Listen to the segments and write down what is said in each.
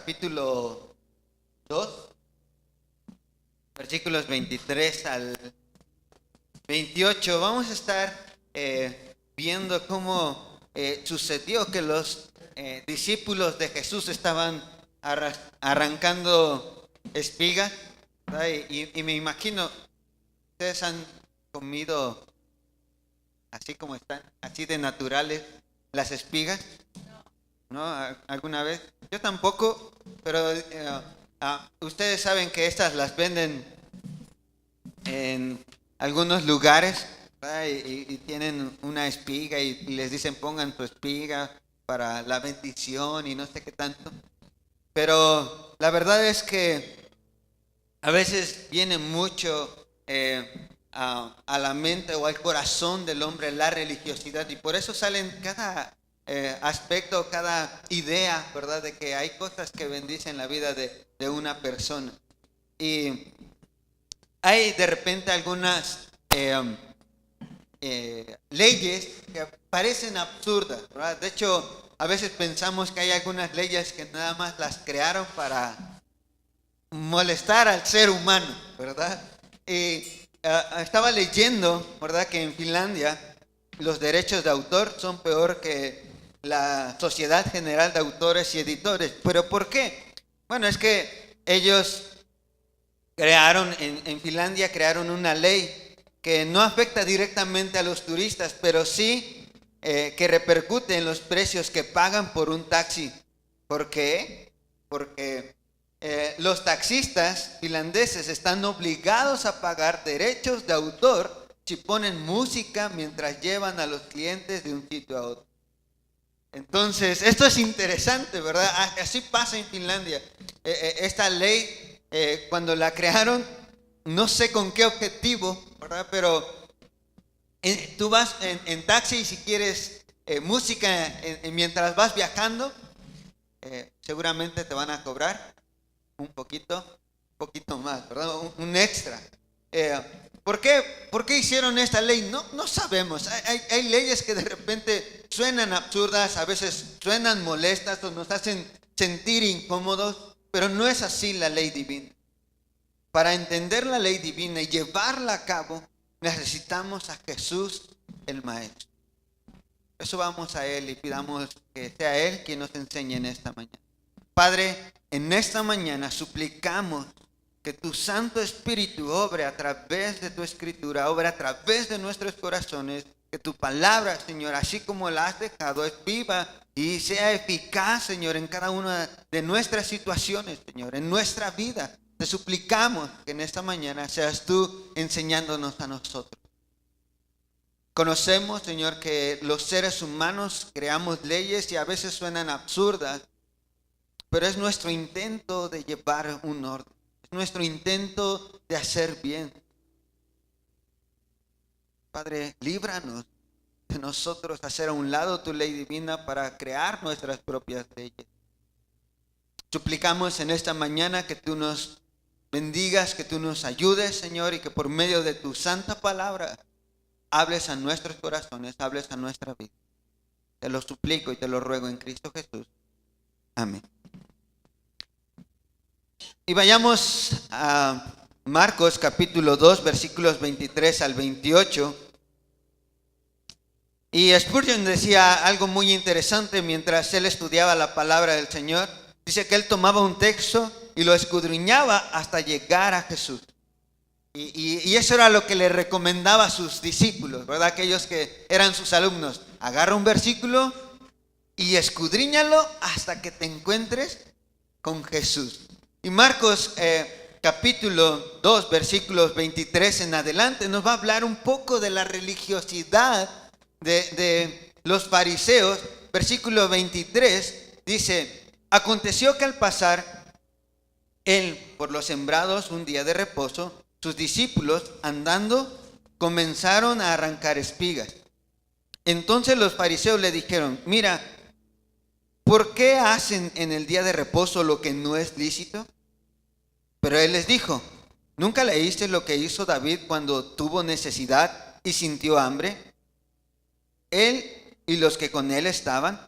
capítulo 2, versículos 23 al 28. Vamos a estar viendo cómo sucedió que los discípulos de Jesús estaban arrancando espigas, ¿verdad? Y me imagino, ustedes han comido así como están, así de naturales las espigas, ¿no? ¿Alguna vez? Yo tampoco, pero ustedes saben que estas las venden en algunos lugares, ¿verdad? Y tienen una espiga y les dicen pongan tu espiga para la bendición y no sé qué tanto. Pero la verdad es que a veces viene mucho a la mente o al corazón del hombre la religiosidad, y por eso salen cada aspecto, cada idea, ¿verdad? De que hay cosas que bendicen la vida de una persona. Y hay de repente algunas leyes que parecen absurdas, ¿verdad? De hecho, a veces pensamos que hay algunas leyes que nada más las crearon para molestar al ser humano, ¿verdad? Y estaba leyendo, ¿verdad?, que en Finlandia los derechos de autor son peor que la Sociedad General de Autores y Editores. ¿Pero por qué? Bueno, es que ellos crearon, en Finlandia crearon una ley que no afecta directamente a los turistas, pero sí que repercute en los precios que pagan por un taxi. ¿Por qué? Porque los taxistas finlandeses están obligados a pagar derechos de autor si ponen música mientras llevan a los clientes de un sitio a otro. Entonces, esto es interesante, ¿verdad? Así pasa en Finlandia. Esta ley, cuando la crearon, no sé con qué objetivo, ¿verdad? Pero tú vas en taxi y si quieres música mientras vas viajando, seguramente te van a cobrar un poquito más, ¿verdad? Un extra. ¿Por qué hicieron esta ley? No sabemos. Hay leyes que de repente suenan absurdas, a veces suenan molestas o nos hacen sentir incómodos, pero no es así la ley divina. Para entender la ley divina y llevarla a cabo, necesitamos a Jesús el Maestro. Por eso vamos a Él y pidamos que sea Él quien nos enseñe en esta mañana. Padre, en esta mañana suplicamos que tu Santo Espíritu obre a través de tu Escritura, obre a través de nuestros corazones, que tu palabra, Señor, así como la has dejado, es viva y sea eficaz, Señor, en cada una de nuestras situaciones, Señor, en nuestra vida. Te suplicamos que en esta mañana seas tú enseñándonos a nosotros. Conocemos, Señor, que los seres humanos creamos leyes y a veces suenan absurdas, pero es nuestro intento de llevar un orden, es nuestro intento de hacer bien. Padre, líbranos de nosotros hacer a un lado tu ley divina para crear nuestras propias leyes. Suplicamos en esta mañana que tú nos bendigas, que tú nos ayudes, Señor, y que por medio de tu santa palabra hables a nuestros corazones, hables a nuestra vida. Te lo suplico y te lo ruego en Cristo Jesús. Amén. Y vayamos a Marcos capítulo 2, versículos 23 al 28. Y Spurgeon decía algo muy interesante mientras él estudiaba la palabra del Señor. Dice que él tomaba un texto y lo escudriñaba hasta llegar a Jesús. Y eso era lo que le recomendaba a sus discípulos, ¿verdad? Aquellos que eran sus alumnos. Agarra un versículo y escudriñalo hasta que te encuentres con Jesús. Y Marcos capítulo 2, versículos 23 en adelante, nos va a hablar un poco de la religiosidad de los fariseos. Versículo 23 dice: aconteció que al pasar él por los sembrados un día de reposo, sus discípulos andando comenzaron a arrancar espigas. Entonces los fariseos le dijeron: mira, ¿por qué hacen en el día de reposo lo que no es lícito? Pero él les dijo: ¿nunca leíste lo que hizo David cuando tuvo necesidad y sintió hambre? Él y los que con él estaban,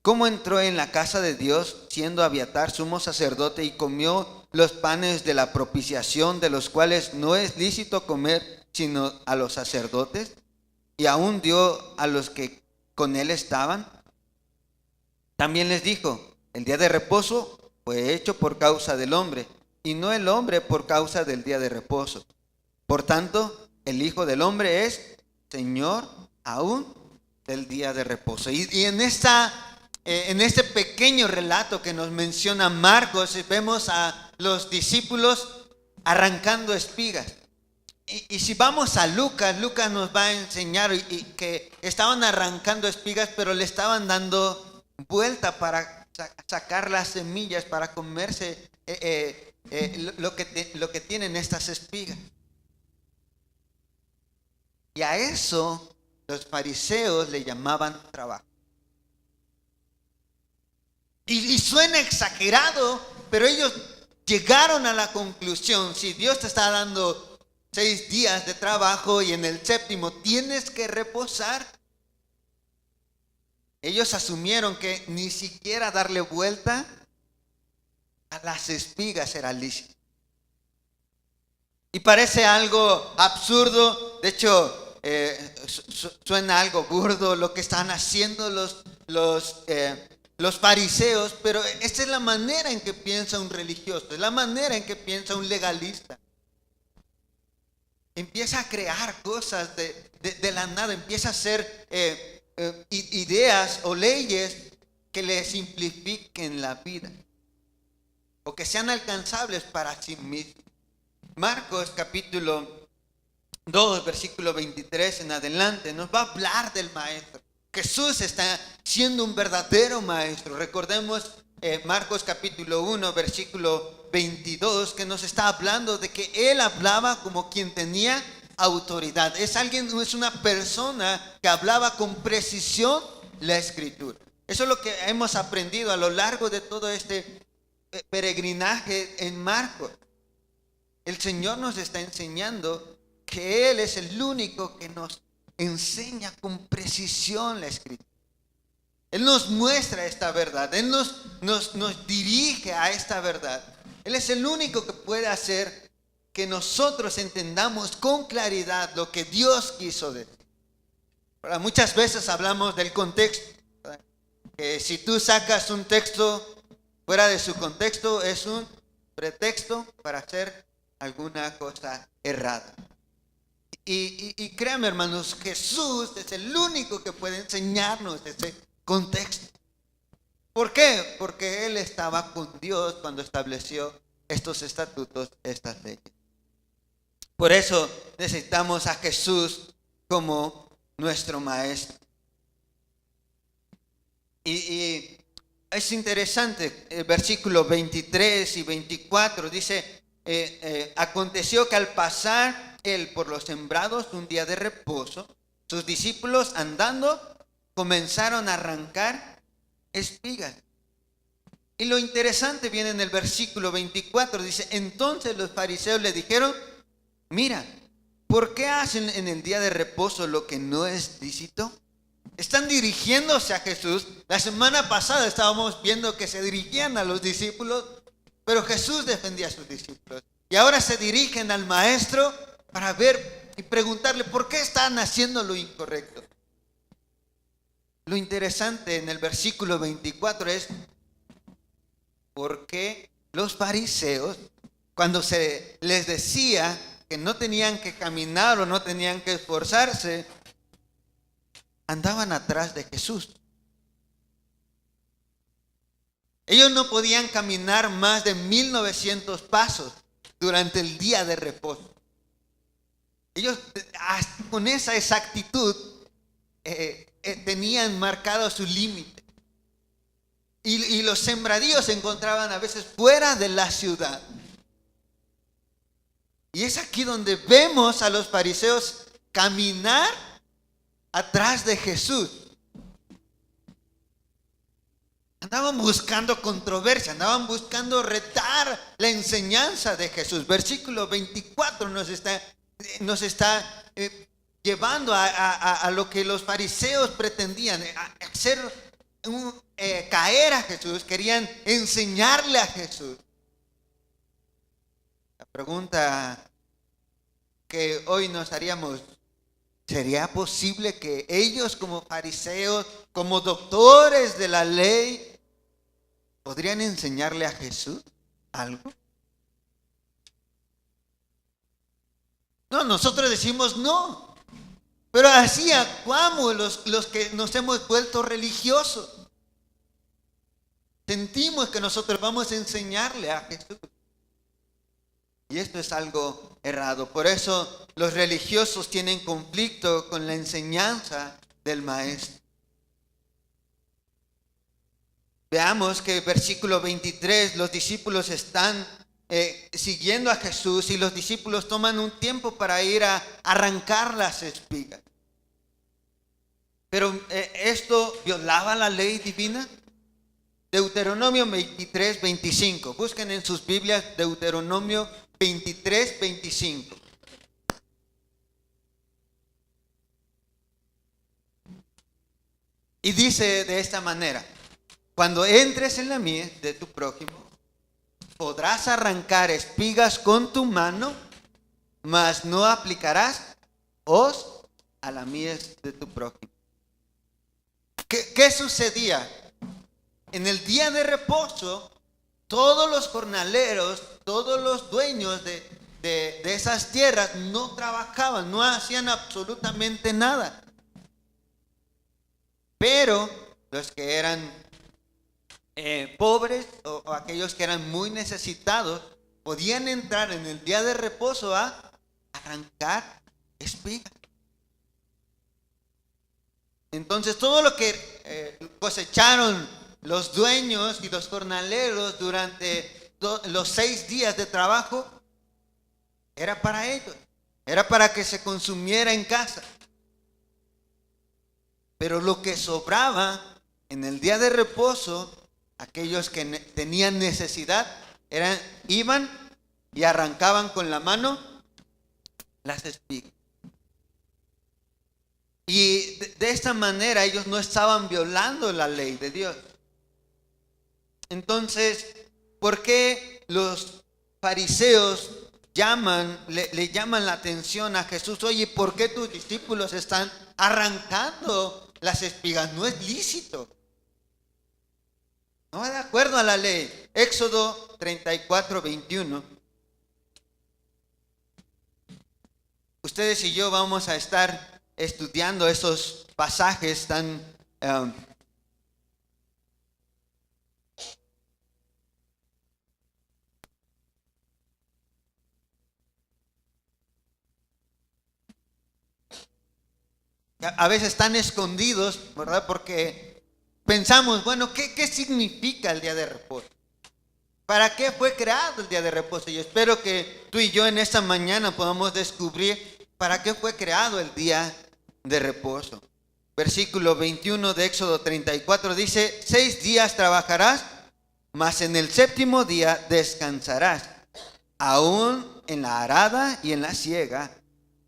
cómo entró en la casa de Dios, siendo Abiatar sumo sacerdote, y comió los panes de la propiciación, de los cuales no es lícito comer sino a los sacerdotes, y aún dio a los que con él estaban. También les dijo: el día de reposo fue hecho por causa del hombre, y no el hombre por causa del día de reposo. Por tanto, el Hijo del Hombre es Señor aún del día de reposo. Y en este pequeño relato que nos menciona Marcos, vemos a los discípulos arrancando espigas. Y si vamos a Lucas, Lucas nos va a enseñar que estaban arrancando espigas, pero le estaban dando vuelta para sacar las semillas, para comerse lo que tienen estas espigas. Y a eso los fariseos le llamaban trabajo. Y suena exagerado, pero ellos llegaron a la conclusión: si Dios te está dando 6 días de trabajo y en el séptimo tienes que reposar, ellos asumieron que ni siquiera darle vuelta a las espigas era lícito. Y parece algo absurdo, de hecho suena algo burdo lo que están haciendo los fariseos, pero esta es la manera en que piensa un religioso, es la manera en que piensa un legalista. Empieza a crear cosas de la nada, empieza a hacer ideas o leyes que le simplifiquen la vida o que sean alcanzables para sí mismo. Marcos capítulo 2, versículo 23 en adelante, nos va a hablar del maestro. Jesús está siendo un verdadero maestro. Recordemos Marcos capítulo 1, versículo 22, que nos está hablando de que Él hablaba como quien tenía autoridad. Es una persona que hablaba con precisión la Escritura. Eso es lo que hemos aprendido a lo largo de todo este peregrinaje en Marcos. El Señor nos está enseñando que Él es el único que nos enseña con precisión la Escritura. Él nos muestra esta verdad, Él nos dirige a esta verdad. Él es el único que puede hacer que nosotros entendamos con claridad lo que Dios quiso decir. Muchas veces hablamos del contexto, que si tú sacas un texto fuera de su contexto, es un pretexto para hacer alguna cosa errada. Y créanme, hermanos, Jesús es el único que puede enseñarnos ese contexto. ¿Por qué? Porque Él estaba con Dios cuando estableció estos estatutos, estas leyes. Por eso necesitamos a Jesús como nuestro maestro. Y es interesante, el versículo 23 y 24 dice: aconteció que al pasar Él por los sembrados un día de reposo, sus discípulos andando comenzaron a arrancar espigas. Y lo interesante viene en el versículo 24, dice: entonces los fariseos le dijeron: mira, ¿por qué hacen en el día de reposo lo que no es lícito? Están dirigiéndose a Jesús. La semana pasada estábamos viendo que se dirigían a los discípulos, pero Jesús defendía a sus discípulos. Y ahora se dirigen al maestro para ver y preguntarle por qué están haciendo lo incorrecto. Lo interesante en el versículo 24 es por qué los fariseos, cuando se les decía que no tenían que caminar o no tenían que esforzarse, andaban atrás de Jesús. Ellos no podían caminar más de 1900 pasos durante el día de reposo. Ellos con esa exactitud tenían marcado su límite. Y los sembradíos se encontraban a veces fuera de la ciudad. Y es aquí donde vemos a los fariseos caminar atrás de Jesús. Andaban buscando controversia, andaban buscando retar la enseñanza de Jesús. Versículo 24 nos está llevando a lo que los fariseos pretendían, a hacer caer a Jesús, querían enseñarle a Jesús. La pregunta que hoy nos haríamos: ¿sería posible que ellos, como fariseos, como doctores de la ley, podrían enseñarle a Jesús algo? No, nosotros decimos no, pero así actuamos los que nos hemos vuelto religiosos. Sentimos que nosotros vamos a enseñarle a Jesús. Y esto es algo errado. Por eso los religiosos tienen conflicto con la enseñanza del Maestro. Veamos que versículo 23, los discípulos están siguiendo a Jesús y los discípulos toman un tiempo para ir a arrancar las espigas. Pero ¿esto violaba la ley divina? Deuteronomio 23, 25. Busquen en sus Biblias Deuteronomio 23, 25. Y dice de esta manera: cuando entres en la mies de tu prójimo, podrás arrancar espigas con tu mano, mas no aplicarás hoz a la mies de tu prójimo. ¿Qué sucedía? En el día de reposo, todos los jornaleros, todos los dueños de esas tierras no trabajaban, no hacían absolutamente nada. Pero los que eran pobres o aquellos que eran muy necesitados podían entrar en el día de reposo a arrancar espigas. Entonces todo lo que cosecharon los dueños y los jornaleros durante los 6 días de trabajo era para ellos, era para que se consumiera en casa. Pero lo que sobraba en el día de reposo, aquellos que tenían necesidad, iban y arrancaban con la mano las espigas. Y de esta manera ellos no estaban violando la ley de Dios. Entonces, ¿por qué los fariseos le llaman la atención a Jesús? Oye, ¿por qué tus discípulos están arrancando las espigas? No es lícito. No va de acuerdo a la ley. Éxodo 34, 21. Ustedes y yo vamos a estar estudiando esos pasajes tan a veces tan escondidos, ¿verdad? Porque pensamos, bueno, ¿qué significa el día de reposo? ¿Para qué fue creado el día de reposo? Y espero que tú y yo en esta mañana podamos descubrir para qué fue creado el día de reposo. Versículo 21 de Éxodo 34 dice: 6 días trabajarás, mas en el 7º día descansarás. Aún en la arada y en la siega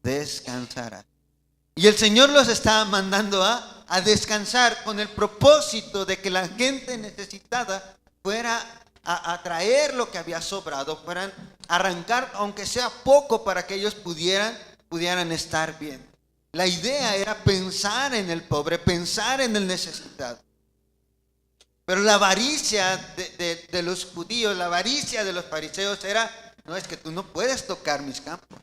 descansarás. Y el Señor los está mandando a descansar con el propósito de que la gente necesitada fuera a traer lo que había sobrado, fueran a arrancar aunque sea poco para que ellos pudieran estar bien. La idea era pensar en el pobre, pensar en el necesitado. Pero la avaricia de los judíos, la avaricia de los fariseos era: no, es que tú no puedes tocar mis campos.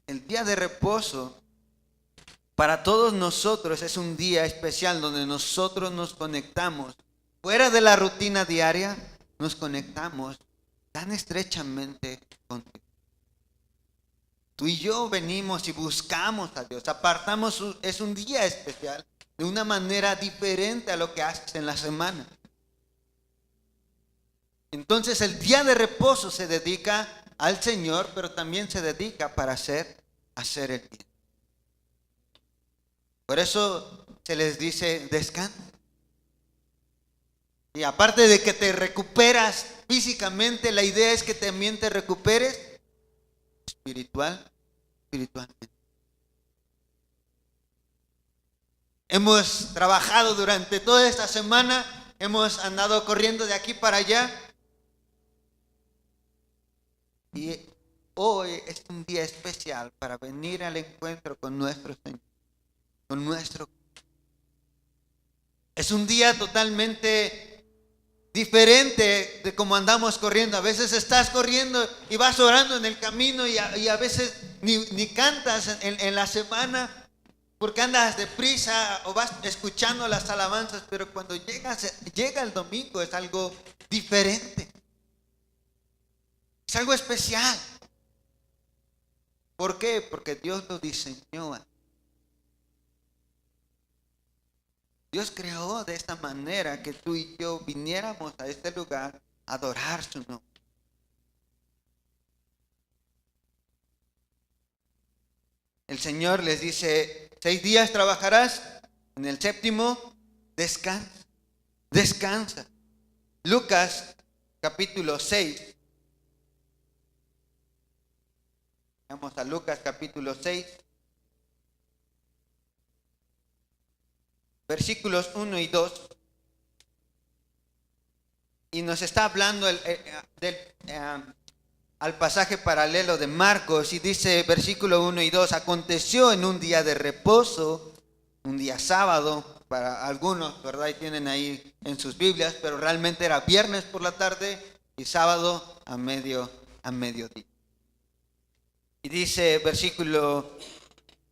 El día de reposo para todos nosotros es un día especial donde nosotros nos conectamos. Fuera de la rutina diaria, nos conectamos tan estrechamente con Dios. Tú y yo venimos y buscamos a Dios, es un día especial, de una manera diferente a lo que haces en la semana. Entonces el día de reposo se dedica al Señor, pero también se dedica para hacer el bien. Por eso se les dice descanso. Y aparte de que te recuperas físicamente, la idea es que también te recuperes espiritualmente. Hemos trabajado durante toda esta semana, hemos andado corriendo de aquí para allá. Y hoy es un día especial para venir al encuentro con nuestro Señor, con nuestro. Es un día totalmente diferente de cómo andamos corriendo. A veces estás corriendo y vas orando en el camino y a veces ni cantas en la semana porque andas deprisa o vas escuchando las alabanzas, pero cuando llega el domingo es algo diferente. Es algo especial. ¿Por qué? Porque Dios lo diseñó. Dios creó de esta manera que tú y yo viniéramos a este lugar a adorar su nombre. El Señor les dice: 6 días trabajarás, en el 7º descansa. Descansa. Lucas capítulo 6. Vamos a Lucas capítulo 6. Versículos 1 y 2. Y nos está hablando al pasaje paralelo de Marcos, y dice versículo 1 y 2: aconteció en un día de reposo, un día sábado, para algunos, ¿verdad? Y tienen ahí en sus Biblias, pero realmente era viernes por la tarde y sábado a mediodía. Y dice versículo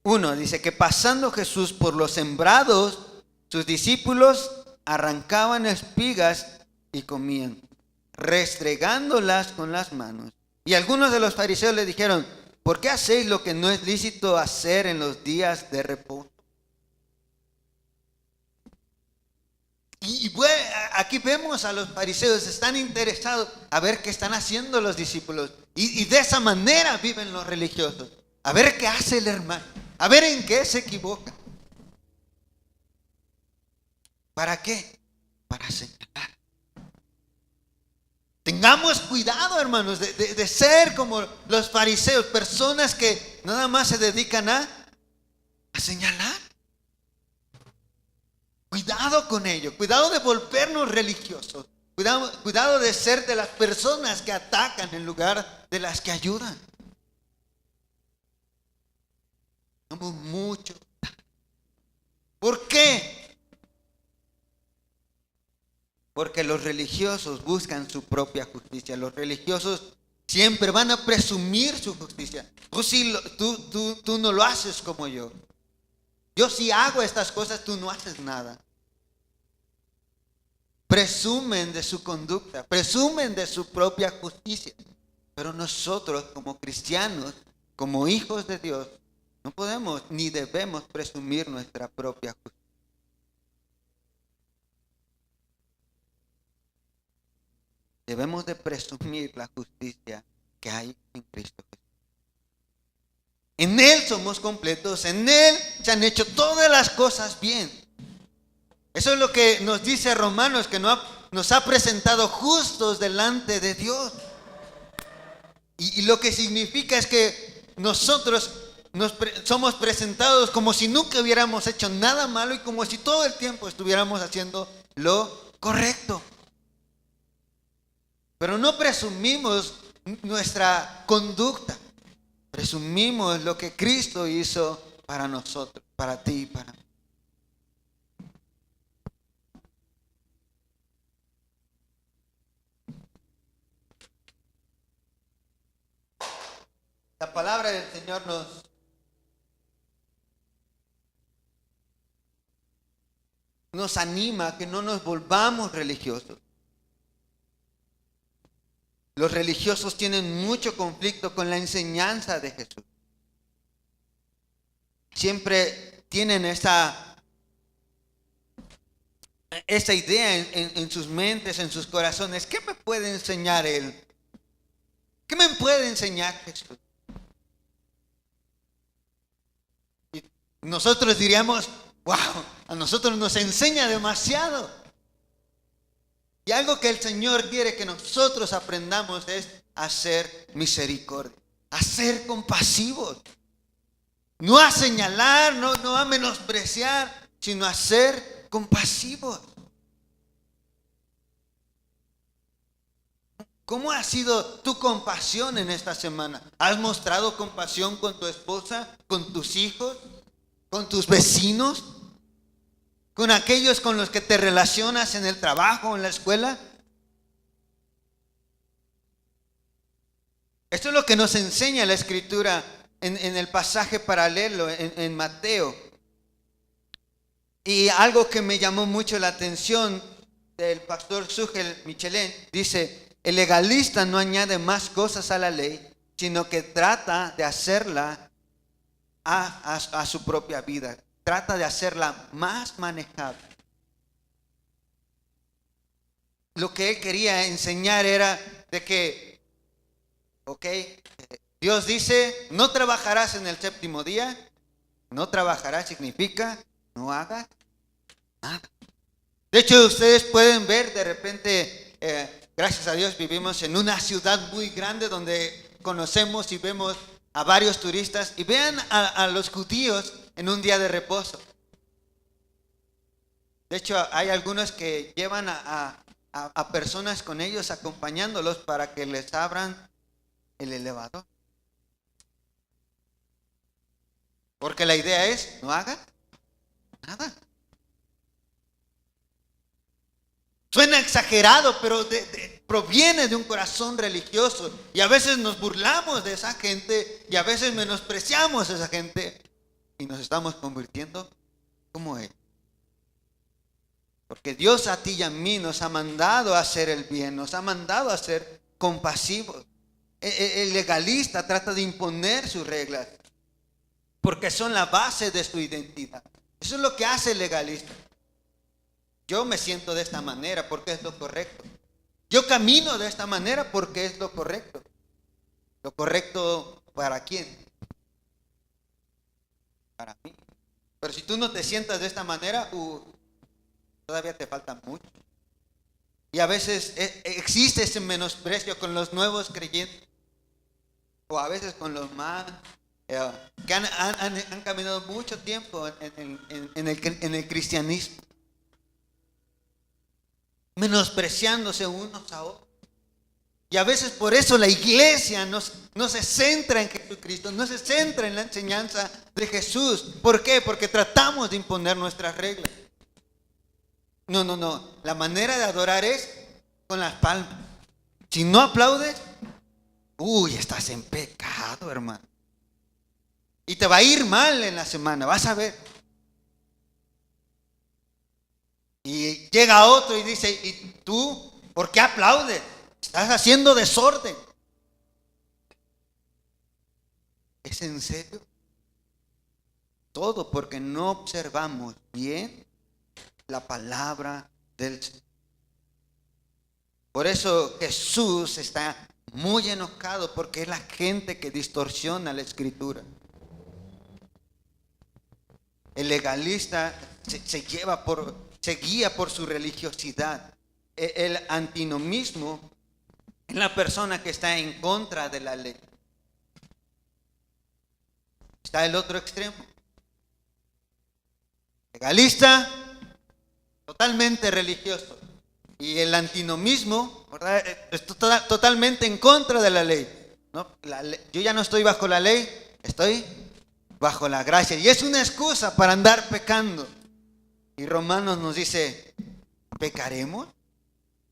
1, dice que pasando Jesús por los sembrados, sus discípulos arrancaban espigas y comían, restregándolas con las manos. Y algunos de los fariseos le dijeron: ¿por qué hacéis lo que no es lícito hacer en los días de reposo? Y bueno, aquí vemos a los fariseos, están interesados a ver qué están haciendo los discípulos. Y de esa manera viven los religiosos. A ver qué hace el hermano, a ver en qué se equivoca. ¿Para qué? Para señalar. Tengamos cuidado, hermanos, de ser como los fariseos, personas que nada más se dedican a señalar. Cuidado con ello, cuidado de volvernos religiosos, cuidado de ser de las personas que atacan en lugar de las que ayudan. Somos muchos. ¿Por qué? Porque los religiosos buscan su propia justicia. Los religiosos siempre van a presumir su justicia. Tú no lo haces como yo. Yo sí hago estas cosas, tú no haces nada. Presumen de su conducta, presumen de su propia justicia. Pero nosotros como cristianos, como hijos de Dios, no podemos ni debemos presumir nuestra propia justicia. Debemos de presumir la justicia que hay en Cristo Jesús. En Él somos completos, en Él se han hecho todas las cosas bien. Eso es lo que nos dice Romanos, que nos ha presentado justos delante de Dios. Y lo que significa es que nosotros somos presentados como si nunca hubiéramos hecho nada malo y como si todo el tiempo estuviéramos haciendo lo correcto. Pero no presumimos nuestra conducta. Presumimos lo que Cristo hizo para nosotros, para ti y para mí. La palabra del Señor nos anima a que no nos volvamos religiosos. Los religiosos tienen mucho conflicto con la enseñanza de Jesús. Siempre tienen esa idea en sus mentes, en sus corazones. ¿Qué me puede enseñar Él? ¿Qué me puede enseñar Jesús? Y nosotros diríamos: wow, a nosotros nos enseña demasiado. Y algo que el Señor quiere que nosotros aprendamos es a ser misericordia, a ser compasivos, no a señalar, no a menospreciar, sino a ser compasivos. ¿Cómo ha sido tu compasión en esta semana? ¿Has mostrado compasión con tu esposa, con tus hijos, con tus vecinos, con aquellos con los que te relacionas en el trabajo, en la escuela? Esto es lo que nos enseña la Escritura en el pasaje paralelo en Mateo. Y algo que me llamó mucho la atención del pastor Sugel Michelin, dice: el legalista no añade más cosas a la ley, sino que trata de hacerla a su propia vida. Trata de hacerla más manejable. Lo que él quería enseñar era de que, Dios dice: no trabajarás en el séptimo día. No trabajarás significa no hagas nada. De hecho, ustedes pueden ver de repente, gracias a Dios vivimos en una ciudad muy grande donde conocemos y vemos a varios turistas, y vean a los judíos en un día de reposo. De hecho, hay algunos que llevan a personas con ellos acompañándolos para que les abran el elevador. Porque la idea es: no hagas nada. Suena exagerado, pero proviene de un corazón religioso. Y a veces nos burlamos de esa gente, y a veces menospreciamos a esa gente, y nos estamos convirtiendo como él. Porque Dios a ti y a mí nos ha mandado a hacer el bien, nos ha mandado a ser compasivos. El legalista trata de imponer sus reglas, porque son la base de su identidad. Eso es lo que hace el legalista. Yo me siento de esta manera porque es lo correcto. Yo camino de esta manera porque es lo correcto. ¿Lo correcto para quién? Para mí. Pero si tú no te sientas de esta manera, todavía te falta mucho. Y a veces existe ese menosprecio con los nuevos creyentes, o a veces con los más que han caminado mucho tiempo en el cristianismo, menospreciándose unos a otros. Y a veces por eso la iglesia no se centra en Jesucristo, no se centra en la enseñanza de Jesús. ¿Por qué? Porque tratamos de imponer nuestras reglas. No. La manera de adorar es con las palmas. Si no aplaudes, estás en pecado, hermano. Y te va a ir mal en la semana, vas a ver. Y llega otro y dice: ¿y tú por qué aplaudes? Estás haciendo desorden. ¿Es en serio? Todo porque no observamos bien la palabra del Señor. Por eso Jesús está muy enojado, porque es la gente que distorsiona la Escritura. El legalista se guía por su religiosidad. El antinomismo es la persona que está en contra de la ley. Está el otro extremo. Legalista, totalmente religioso. Y el antinomismo, ¿verdad?, es totalmente en contra de la ley. ¿No? Yo ya no estoy bajo la ley, estoy bajo la gracia. Y es una excusa para andar pecando. Y Romanos nos dice: ¿pecaremos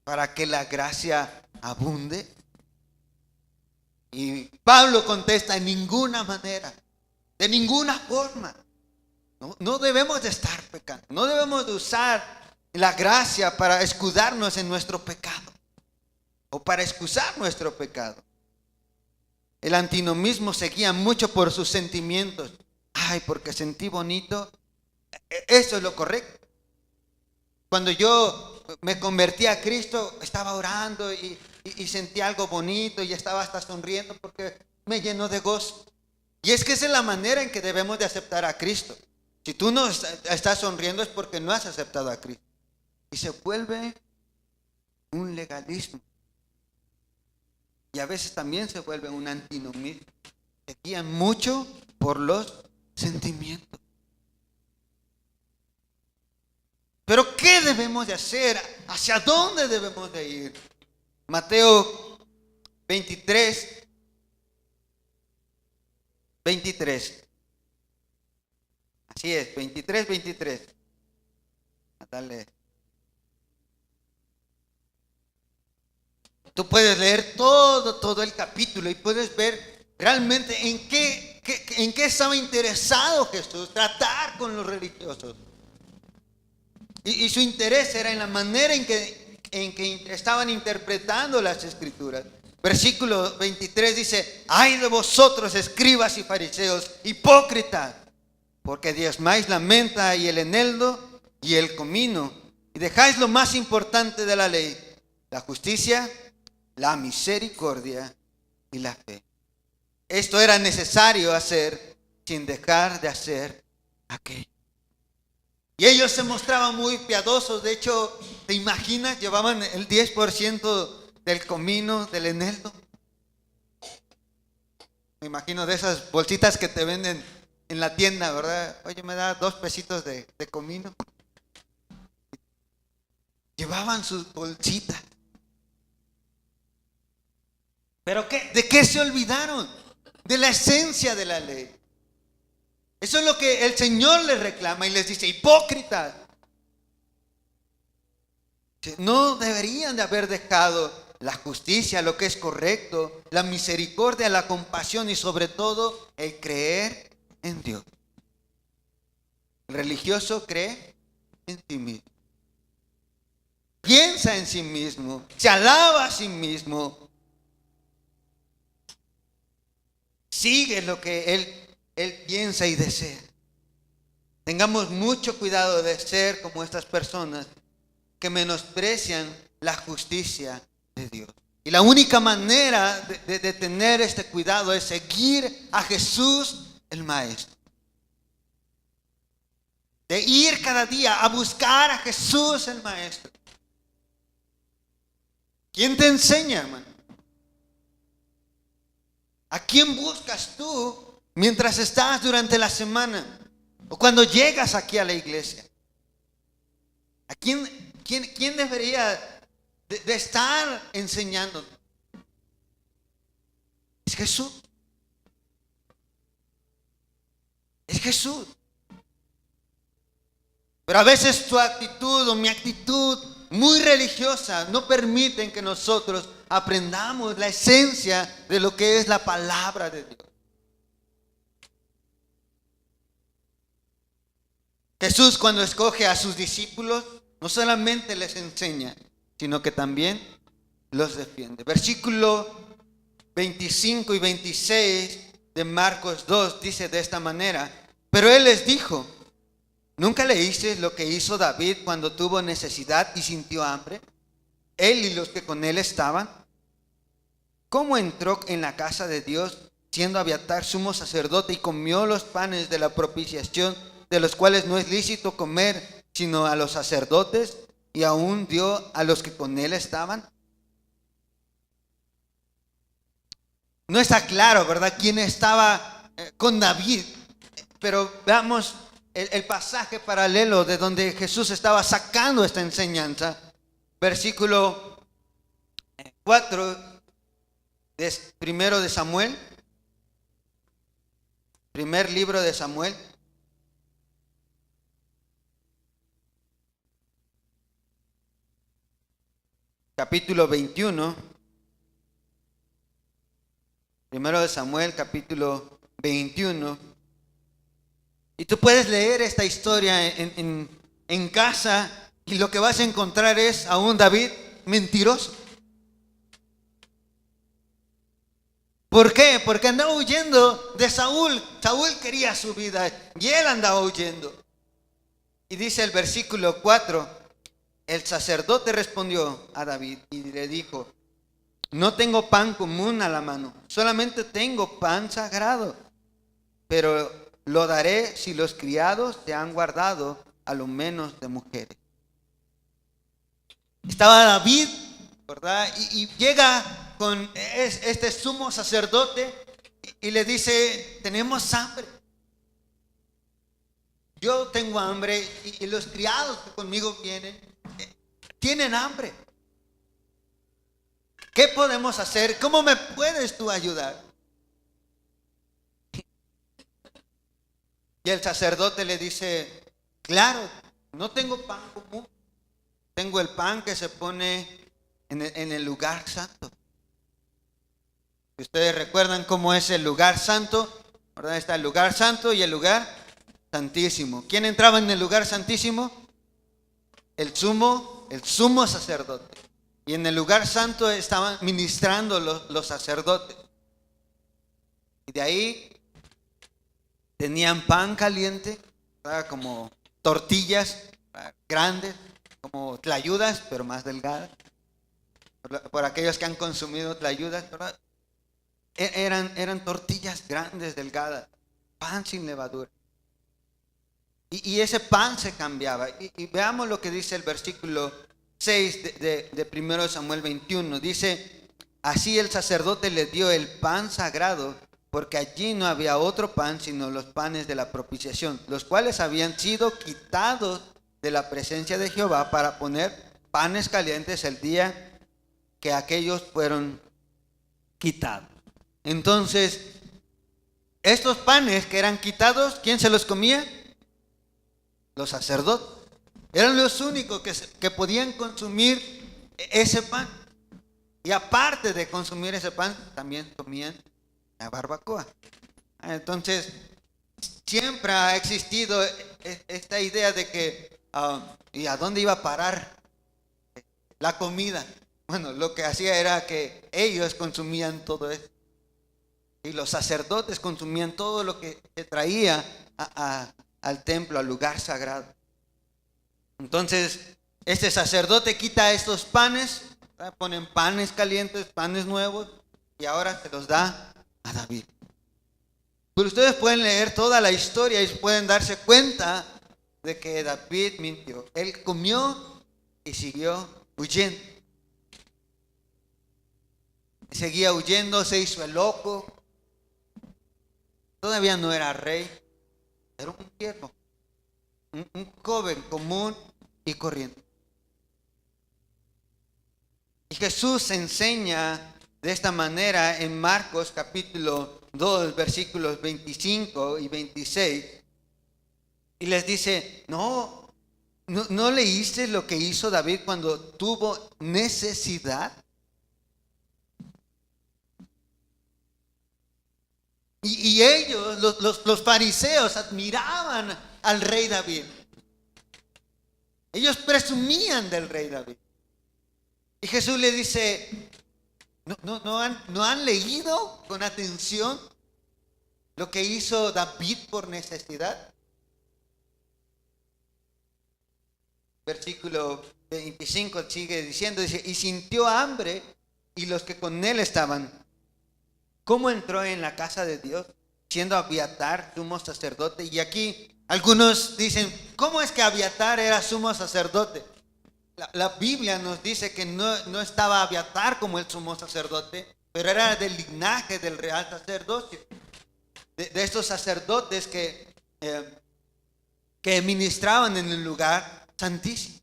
para que la gracia abunde? Y Pablo contesta: en ninguna manera, de ninguna forma. No debemos de estar pecando, no debemos de usar la gracia para escudarnos en nuestro pecado o para excusar nuestro pecado. El antinomismo se guía mucho por sus sentimientos. Porque sentí bonito. Eso es lo correcto. Cuando yo me convertí a Cristo, estaba orando y sentí algo bonito y estaba hasta sonriendo porque me llenó de gozo. Y es que esa es la manera en que debemos de aceptar a Cristo. Si tú no estás sonriendo es porque no has aceptado a Cristo. Y se vuelve un legalismo. Y a veces también se vuelve un antinomismo. Se guían mucho por los sentimientos. Pero ¿qué debemos de hacer? ¿Hacia dónde debemos de ir? Mateo 23. Así es, 23. Dale. Tú puedes leer todo el capítulo y puedes ver realmente en qué estaba interesado Jesús, tratar con los religiosos. Y su interés era en la manera en que estaban interpretando las escrituras. Versículo 23 dice: ay de vosotros, escribas y fariseos, hipócritas, porque diezmáis la menta y el eneldo y el comino, y dejáis lo más importante de la ley, la justicia, la misericordia y la fe. Esto era necesario hacer sin dejar de hacer aquello. Y ellos se mostraban muy piadosos. De hecho, ¿te imaginas? Llevaban el 10% del comino, del eneldo. Me imagino de esas bolsitas que te venden en la tienda, ¿verdad? Oye, me da 2 pesitos de comino. Llevaban sus bolsitas. ¿Pero qué? ¿De qué se olvidaron? De la esencia de la ley. Eso es lo que el Señor les reclama y les dice: hipócritas. No deberían de haber dejado la justicia, lo que es correcto, la misericordia, la compasión y sobre todo el creer en Dios. El religioso cree en sí mismo, piensa en sí mismo, se alaba a sí mismo, sigue lo que él piensa y desea. Tengamos mucho cuidado de ser como estas personas que menosprecian la justicia de Dios. Y la única manera de tener este cuidado es seguir a Jesús el Maestro. De ir cada día a buscar a Jesús el Maestro. ¿Quién te enseña, hermano? ¿A quién buscas tú mientras estás durante la semana o cuando llegas aquí a la iglesia? ¿A quién debería de estar enseñando? Es Jesús. Es Jesús. Pero a veces tu actitud o mi actitud muy religiosa no permiten que nosotros aprendamos la esencia de lo que es la palabra de Dios. Jesús, cuando escoge a sus discípulos, no solamente les enseña, sino que también los defiende. Versículo 25 y 26 de Marcos 2 dice de esta manera: pero él les dijo: ¿nunca leísteis lo que hizo David cuando tuvo necesidad y sintió hambre? Él y los que con él estaban. ¿Cómo entró en la casa de Dios, siendo Abiatar sumo sacerdote, y comió los panes de la propiciación, de los cuales no es lícito comer sino a los sacerdotes, y aún dio a los que con él estaban? No está claro, ¿verdad?, quién estaba con David, pero veamos el pasaje paralelo de donde Jesús estaba sacando esta enseñanza. Versículo 4 primero de Samuel, primer libro de Samuel. Capítulo 21. Primero de Samuel, capítulo 21. Y tú puedes leer esta historia en casa, y lo que vas a encontrar es a un David mentiroso. ¿Por qué? Porque andaba huyendo de Saúl. Saúl quería su vida y él andaba huyendo. Y dice el versículo 4: el sacerdote respondió a David y le dijo: no tengo pan común a la mano, solamente tengo pan sagrado, pero lo daré si los criados te han guardado a lo menos de mujeres. Estaba David, ¿verdad? Y llega con este sumo sacerdote y le dice: tenemos hambre. yo tengo hambre y los criados que conmigo vienen tienen hambre. ¿Qué podemos hacer? ¿Cómo me puedes tú ayudar? Y el sacerdote le dice, claro, no tengo pan común, tengo el pan que se pone en el lugar santo. Ustedes recuerdan cómo es el lugar santo, ¿verdad? Está el lugar santo y el lugar santísimo. ¿Quién entraba en el lugar santísimo? El sumo sacerdote. Y en el lugar santo estaban ministrando los sacerdotes. Y de ahí tenían pan caliente, ¿verdad? Como tortillas, ¿verdad? Grandes, como tlayudas, pero más delgadas. Por aquellos que han consumido tlayudas, ¿verdad? Eran tortillas grandes, delgadas, pan sin levadura. Y ese pan se cambiaba. Y veamos lo que dice el versículo 6 de 1 Samuel 21. Dice, así el sacerdote le dio el pan sagrado, porque allí no había otro pan sino los panes de la propiciación, los cuales habían sido quitados de la presencia de Jehová para poner panes calientes el día que aquellos fueron quitados. Entonces, estos panes que eran quitados, ¿quién se los comía? Los sacerdotes. Eran los únicos que podían consumir ese pan. Y aparte de consumir ese pan, también comían la barbacoa. Entonces, siempre ha existido esta idea de que, ¿y a dónde iba a parar la comida? Bueno, lo que hacía era que ellos consumían todo eso. Y los sacerdotes consumían todo lo que se traía al templo, al lugar sagrado. Entonces, este sacerdote quita estos panes, ¿verdad? Ponen panes calientes, panes nuevos, y ahora se los da a David. Pero ustedes pueden leer toda la historia y pueden darse cuenta de que David mintió. Él comió y siguió huyendo. Seguía huyendo, se hizo el loco. Todavía no era rey, era un siervo, un joven común y corriente. Y Jesús enseña de esta manera en Marcos capítulo 2, versículos 25 y 26. Y les dice, ¿no leíste lo que hizo David cuando tuvo necesidad? Y ellos, los fariseos, admiraban al rey David. Ellos presumían del rey David. Y Jesús le dice, ¿no han leído con atención lo que hizo David por necesidad? Versículo 25 sigue diciendo, dice, y sintió hambre y los que con él estaban. ¿Cómo entró en la casa de Dios? Siendo Abiatar sumo sacerdote. Y aquí algunos dicen, ¿cómo es que Abiatar era sumo sacerdote? La Biblia nos dice que no estaba Abiatar como el sumo sacerdote, pero era del linaje del real sacerdocio. De estos sacerdotes que ministraban en el lugar santísimo.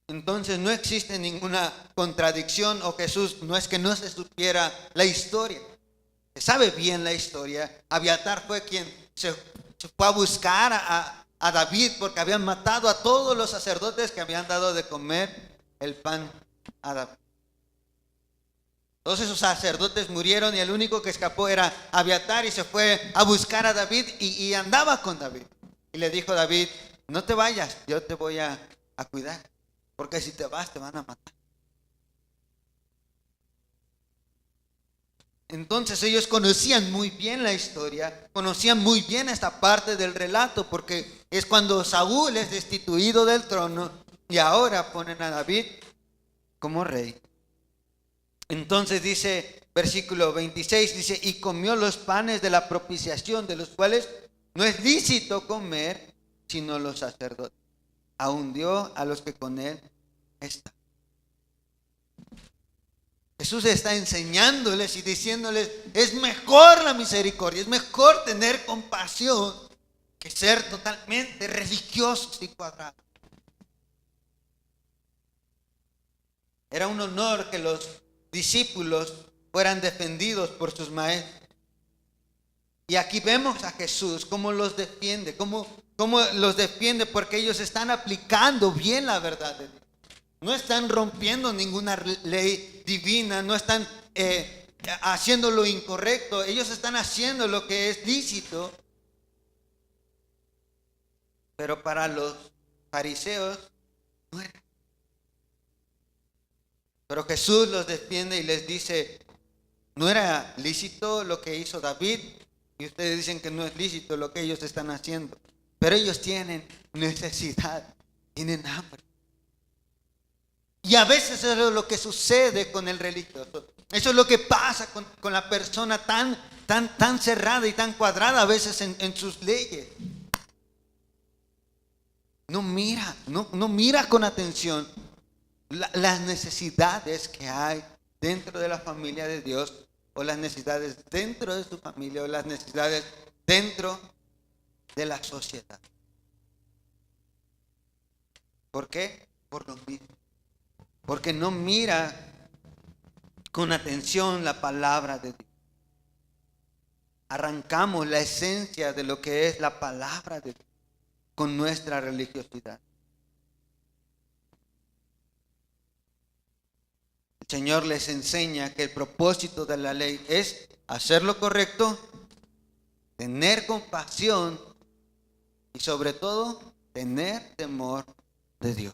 Entonces no existe ninguna contradicción, o Jesús no es que no se supiera la historia. Se sabe bien la historia. Abiatar fue quien se fue a buscar a David porque habían matado a todos los sacerdotes que habían dado de comer el pan a David. Todos esos sacerdotes murieron y el único que escapó era Abiatar, y se fue a buscar a David y andaba con David. Y le dijo David, no te vayas, yo te voy a cuidar. Porque si te vas te van a matar. Entonces ellos conocían muy bien la historia, conocían muy bien esta parte del relato, porque es cuando Saúl es destituido del trono y ahora ponen a David como rey. Entonces dice, versículo 26, dice, y comió los panes de la propiciación, de los cuales no es lícito comer sino los sacerdotes. Aún dio a los que con él están. Jesús está enseñándoles y diciéndoles, es mejor la misericordia, es mejor tener compasión que ser totalmente religiosos y cuadrados. Era un honor que los discípulos fueran defendidos por sus maestros. Y aquí vemos a Jesús cómo los defiende, cómo los defiende, porque ellos están aplicando bien la verdad de Dios. No están rompiendo ninguna ley divina, no están haciendo lo incorrecto, ellos están haciendo lo que es lícito. Pero para los fariseos no era. Pero Jesús los defiende y les dice, no era lícito lo que hizo David, y ustedes dicen que no es lícito lo que ellos están haciendo, pero ellos tienen necesidad, tienen hambre. Y a veces eso es lo que sucede con el religioso. Eso es lo que pasa con la persona tan cerrada y tan cuadrada a veces en sus leyes. No mira con atención las necesidades que hay dentro de la familia de Dios, o las necesidades dentro de su familia, o las necesidades dentro de la sociedad. ¿Por qué? Por lo mismo. Porque no mira con atención la palabra de Dios. Arrancamos la esencia de lo que es la palabra de Dios con nuestra religiosidad. El Señor les enseña que el propósito de la ley es hacer lo correcto, tener compasión y sobre todo tener temor de Dios.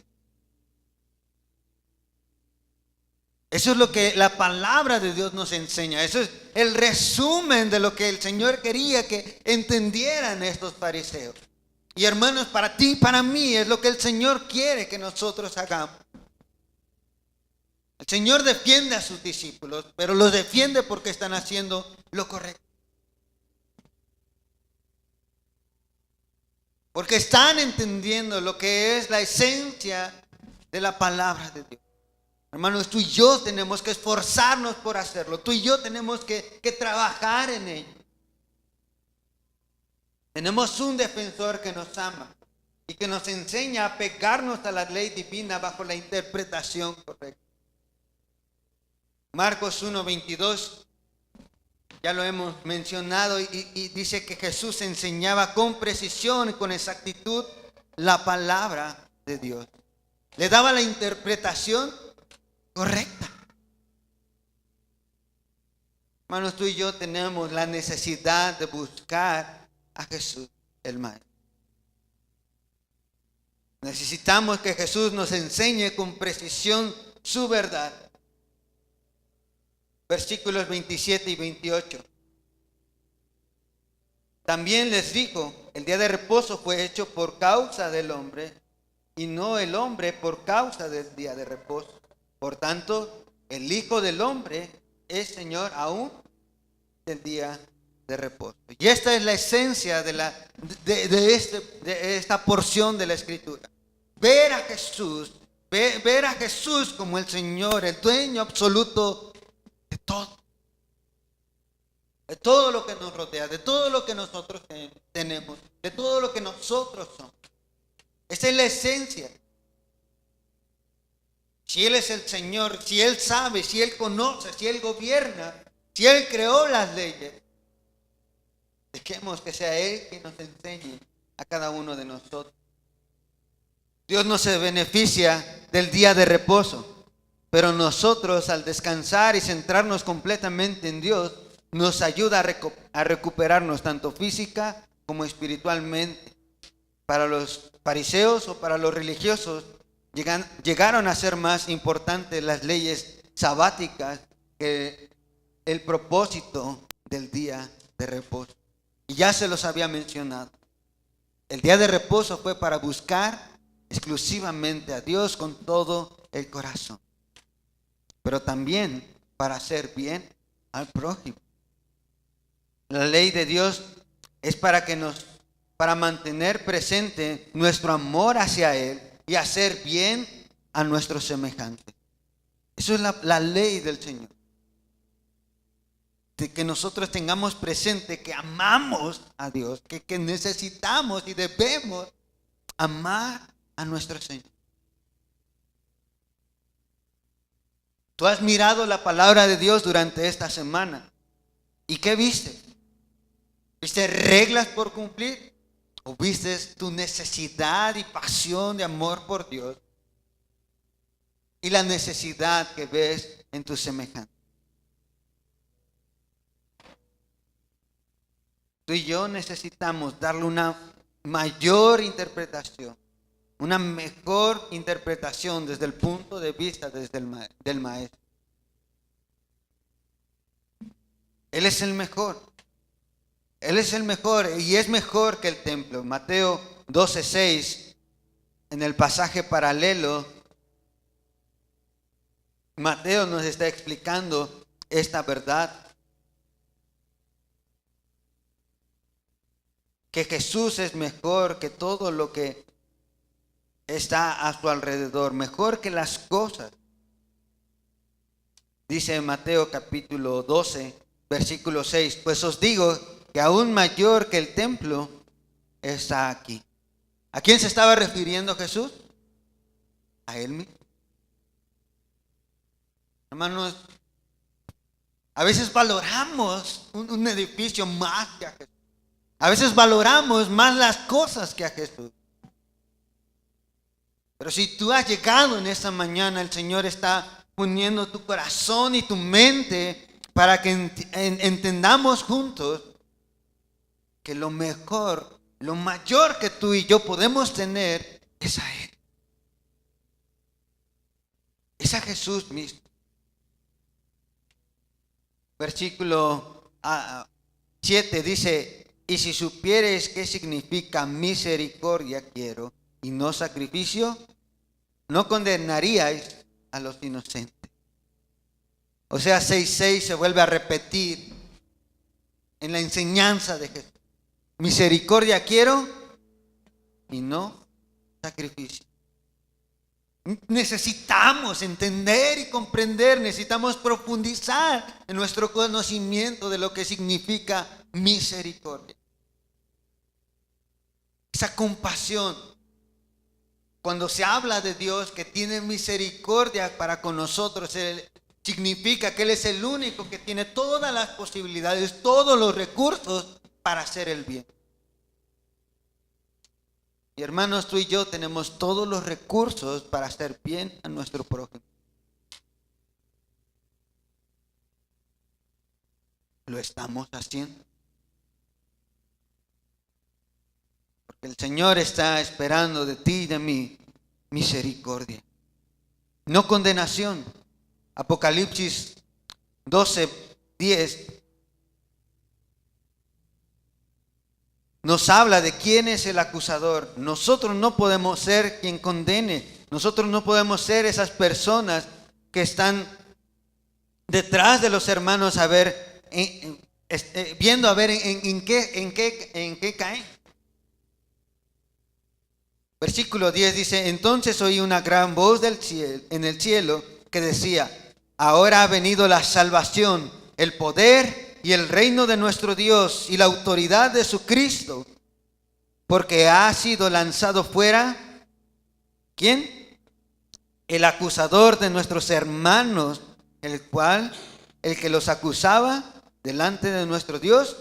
Eso es lo que la palabra de Dios nos enseña. Eso es el resumen de lo que el Señor quería que entendieran estos fariseos. Y hermanos, para ti y para mí es lo que el Señor quiere que nosotros hagamos. El Señor defiende a sus discípulos, pero los defiende porque están haciendo lo correcto. Porque están entendiendo lo que es la esencia de la palabra de Dios. Hermanos, tú y yo tenemos que esforzarnos por hacerlo. Tú y yo tenemos que trabajar en ello. Tenemos un defensor que nos ama y que nos enseña a pegarnos a la ley divina bajo la interpretación correcta. Marcos 1:22, ya lo hemos mencionado, y dice que Jesús enseñaba con precisión y con exactitud la palabra de Dios. Le daba la interpretación correcta. Hermanos, tú y yo tenemos la necesidad de buscar a Jesús, el Maestro. Necesitamos que Jesús nos enseñe con precisión su verdad. Versículos 27 y 28. También les dijo, el día de reposo fue hecho por causa del hombre, y no el hombre por causa del día de reposo. Por tanto, el Hijo del Hombre es Señor aún del día de reposo. Y esta es la esencia de esta porción de la Escritura. Ver a Jesús como el Señor, el dueño absoluto de todo lo que nos rodea, de todo lo que nosotros tenemos, de todo lo que nosotros somos. Esa es la esencia. Si Él es el Señor, si Él sabe, si Él conoce, si Él gobierna, si Él creó las leyes, dejemos que sea Él quien nos enseñe a cada uno de nosotros. Dios no se beneficia del día de reposo, pero nosotros, al descansar y centrarnos completamente en Dios, nos ayuda a recuperarnos tanto física como espiritualmente. Para los fariseos o para los religiosos, llegaron a ser más importantes las leyes sabáticas que el propósito del día de reposo. Y ya se los había mencionado. El día de reposo fue para buscar exclusivamente a Dios con todo el corazón, pero también para hacer bien al prójimo. La ley de Dios es para mantener presente nuestro amor hacia Él y hacer bien a nuestros semejantes. Eso es la ley del Señor. de que nosotros tengamos presente que amamos a Dios, que necesitamos y debemos amar a nuestro Señor. Tú has mirado la palabra de Dios durante esta semana. ¿Y qué viste? ¿Viste reglas por cumplir? ¿O viste tu necesidad y pasión de amor por Dios? Y la necesidad que ves en tus semejantes. Tú y yo necesitamos darle una mayor interpretación, una mejor interpretación desde el punto de vista del Maestro. Él es el mejor. Él es el mejor y es mejor que el templo. Mateo 12:6, en el pasaje paralelo, Mateo nos está explicando esta verdad. Que Jesús es mejor que todo lo que está a su alrededor, mejor que las cosas. Dice en Mateo capítulo 12, versículo 6, pues os digo que aún mayor que el templo está aquí. ¿A quién se estaba refiriendo Jesús? A Él mismo. Hermanos, a veces valoramos un edificio más que a Jesús. A veces valoramos más las cosas que a Jesús. Pero si tú has llegado en esta mañana, el Señor está poniendo tu corazón y tu mente para que entendamos juntos que lo mejor, lo mayor que tú y yo podemos tener es a Él. Es a Jesús mismo. Versículo 7 dice: y si supiereis qué significa misericordia quiero y no sacrificio, no condenaríais a los inocentes. O sea, 6:6 se vuelve a repetir en la enseñanza de Jesús. Misericordia quiero y no sacrificio. Necesitamos entender y comprender, necesitamos profundizar en nuestro conocimiento de lo que significa misericordia. Esa compasión. Cuando se habla de Dios que tiene misericordia para con nosotros, significa que Él es el único que tiene todas las posibilidades, todos los recursos para hacer el bien. Y hermanos, tú y yo tenemos todos los recursos para hacer bien a nuestro prójimo. ¿Lo estamos haciendo? Porque el Señor está esperando de ti y de mí misericordia, no condenación. Apocalipsis 12:10 nos habla de quién es el acusador. Nosotros no podemos ser quien condene. Nosotros no podemos ser esas personas que están detrás de los hermanos a ver, viendo a ver en qué caen. Versículo 10 dice: entonces oí una gran voz en el cielo que decía: ahora ha venido la salvación, el poder y el reino de nuestro Dios y la autoridad de su Cristo, porque ha sido lanzado fuera, ¿quién? El acusador de nuestros hermanos, el que los acusaba delante de nuestro Dios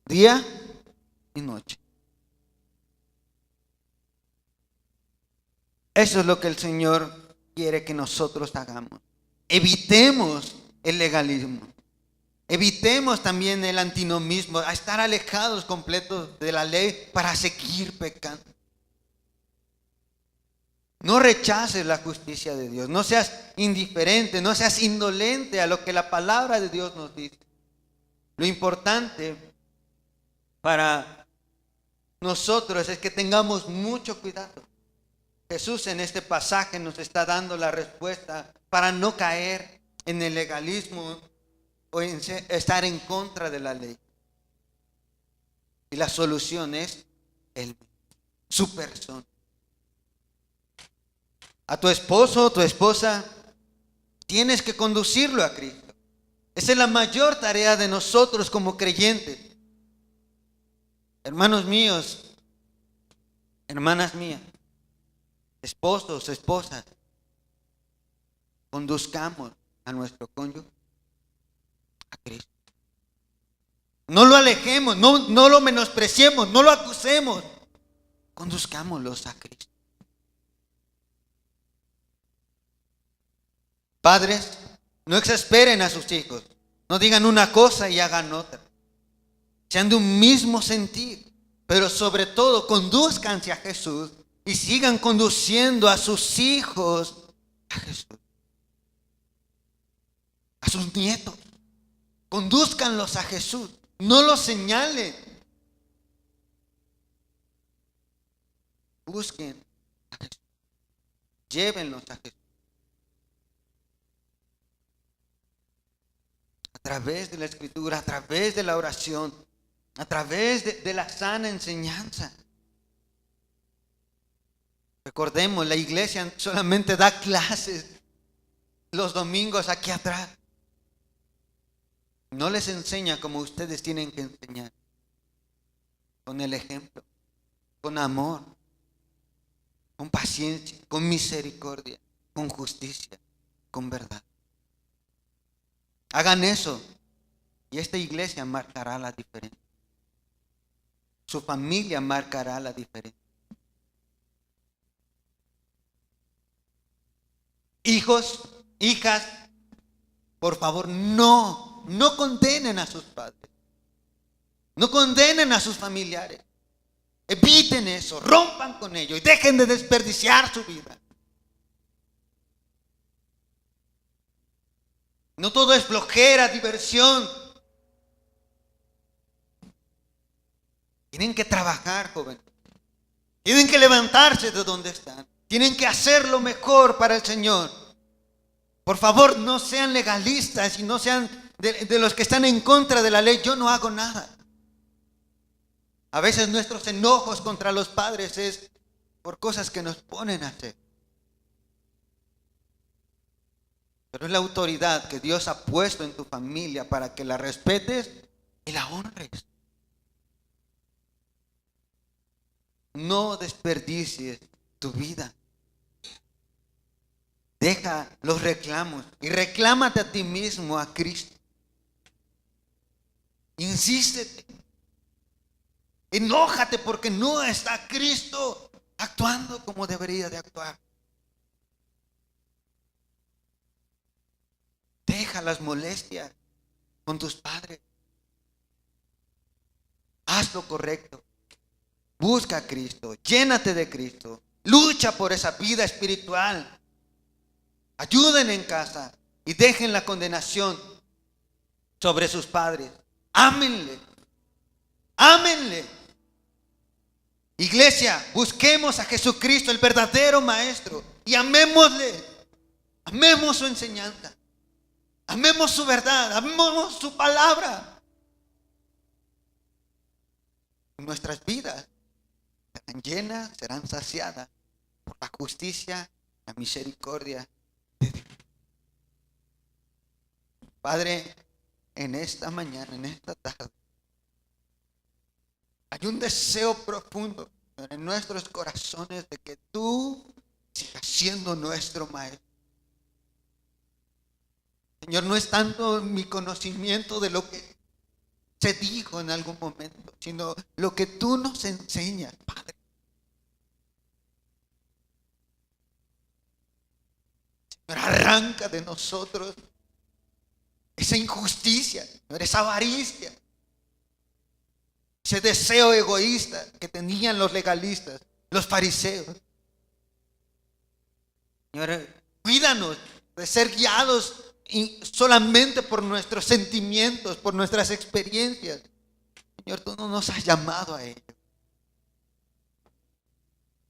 día y noche. Eso es lo que el Señor quiere que nosotros hagamos. Evitemos el legalismo. Evitemos también el antinomismo, a estar alejados completos de la ley para seguir pecando. No rechaces la justicia de Dios, no seas indiferente, no seas indolente a lo que la palabra de Dios nos dice. Lo importante para nosotros es que tengamos mucho cuidado. Jesús en este pasaje nos está dando la respuesta para no caer en el legalismo o en estar en contra de la ley. Y la solución es su persona. A tu esposo o tu esposa tienes que conducirlo a Cristo. Esa es la mayor tarea de nosotros como creyentes. Hermanos míos, hermanas mías, esposos, esposas, conduzcamos a nuestro cónyuge a Cristo. No lo alejemos, no lo menospreciemos, no lo acusemos. Conduzcámoslos a Cristo. Padres, no exasperen a sus hijos. No digan una cosa y hagan otra. Sean de un mismo sentir, pero sobre todo conduzcanse a Jesús y sigan conduciendo a sus hijos a Jesús. A sus nietos. Condúzcanlos a Jesús. No los señalen. Busquen a Jesús. Llévenlos a Jesús. A través de la Escritura, a través de la oración, a través de la sana enseñanza. Recordemos, la iglesia solamente da clases los domingos aquí atrás. No les enseña como ustedes tienen que enseñar. Con el ejemplo, con amor, con paciencia, con misericordia, con justicia, con verdad. Hagan eso y esta iglesia marcará la diferencia. Su familia marcará la diferencia. Hijos, hijas, por favor, no condenen a sus padres. No condenen a sus familiares. Eviten eso, rompan con ello y dejen de desperdiciar su vida. No todo es flojera, diversión. Tienen que trabajar, jóvenes. Tienen que levantarse de donde están. Tienen que hacer lo mejor para el Señor. Por favor, no sean legalistas y no sean de los que están en contra de la ley. Yo no hago nada. A veces nuestros enojos contra los padres es por cosas que nos ponen a hacer. Pero es la autoridad que Dios ha puesto en tu familia para que la respetes y la honres. No desperdicies tu vida. Deja los reclamos y reclámate a ti mismo, a Cristo. Insístete. Enójate porque no está Cristo actuando como debería de actuar. Deja las molestias con tus padres. Haz lo correcto. Busca a Cristo. Llénate de Cristo. Lucha por esa vida espiritual. Ayuden en casa y dejen la condenación sobre sus padres. Ámenle. Ámenle. Iglesia, busquemos a Jesucristo, el verdadero Maestro, y amémosle. Amemos su enseñanza. Amemos su verdad. Amemos su palabra. Nuestras vidas serán llenas, serán saciadas por la justicia, la misericordia de Dios. Padre, en esta mañana, en esta tarde, hay un deseo profundo en nuestros corazones de que tú sigas siendo nuestro Maestro. Señor, no es tanto mi conocimiento de lo que se dijo en algún momento, sino lo que tú nos enseñas, Padre. Señor, arranca de nosotros esa injusticia, Señor, esa avaricia, ese deseo egoísta que tenían los legalistas, los fariseos. Señor, cuídanos de ser guiados solamente por nuestros sentimientos, por nuestras experiencias. Señor, tú no nos has llamado a ello.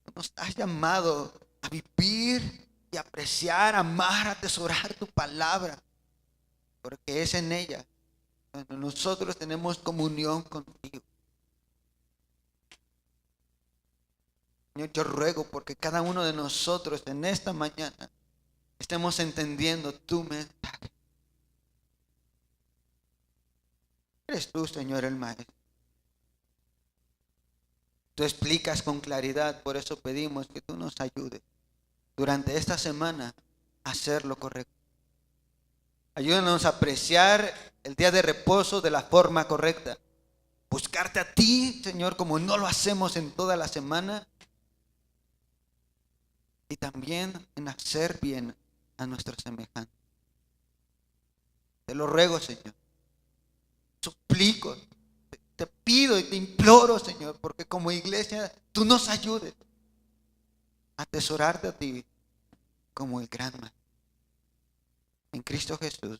Tú nos has llamado a vivir y apreciar, amar, atesorar tu palabra, porque es en ella cuando nosotros tenemos comunión contigo. Señor, yo ruego porque cada uno de nosotros en esta mañana estemos entendiendo tu mensaje. Eres tú, Señor, el Maestro. Tú explicas con claridad, por eso pedimos que tú nos ayudes durante esta semana a hacer lo correcto. Ayúdanos a apreciar el día de reposo de la forma correcta. Buscarte a ti, Señor, como no lo hacemos en toda la semana. Y también en hacer bien a nuestros semejantes. Te lo ruego, Señor. Suplico, te pido y te imploro, Señor, porque como iglesia tú nos ayudes a atesorarte a ti como el gran Maestro. En Cristo Jesús.